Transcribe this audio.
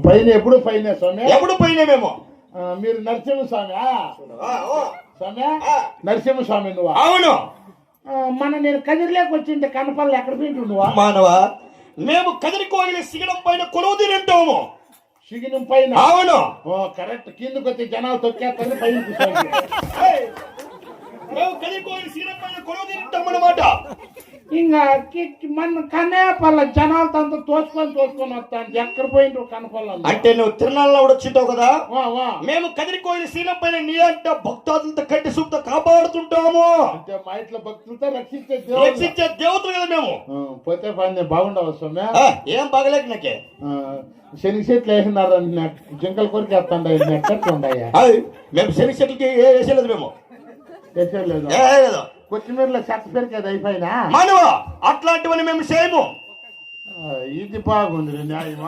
పైన ఎప్పుడు పైన స్వామి, ఎప్పుడు పైన మేము. మీరు నరసింహస్వామి స్వామి, నరసింహస్వామి నువ్వు? అవును. నేను కదిరిలోకి వచ్చింటే కనపల్లి ఎక్కడ పోయింటు నువ్వు? మానవ, మేము కదిరికోగిలి సిగడం పైన కొలువు తింటాము. సిగినం పైన? అవును. కరెక్ట్. కిందకి వచ్చి జనాలు తొక్కేస్తారు పైన. మేము కదిరికోగిలి సిగడం పైన కొలువు తింటాం అన్నమాట. ఇంకా మన కనేపల్ల జనాలతో అంతా తోసుకొని వస్తాను. ఎక్కడ పోయిండు కనపల్ల? అంటే నువ్వు తిరునాళ్ళలో కూడా వచ్చింటావు కదా. మేము కదిరికోగిలి శ్రీలం పైన నీ అంటే భక్తులతో కంటి సూపుతో కాపాడుతుంటాము. అంటే మా ఇంట్లో భక్తులతో రక్షించే దేవతలు కదా మేము. పోతే పని బాగుండవు స్వామి. ఏం బాగలేక నాకే శని చెట్లు వేసినారు, జింకల కొరికి వేస్తాండ ఉన్నాయా? మేము శని చెట్లకి వేసేలేదు, మేము వేసేలేదు. కొత్తిమీరలో చెత్త పెరికేది అయిపోయినా మానవ, అట్లాంటివన్నీ మేము చేయము. ఇది బాగుంది న్యాయమా?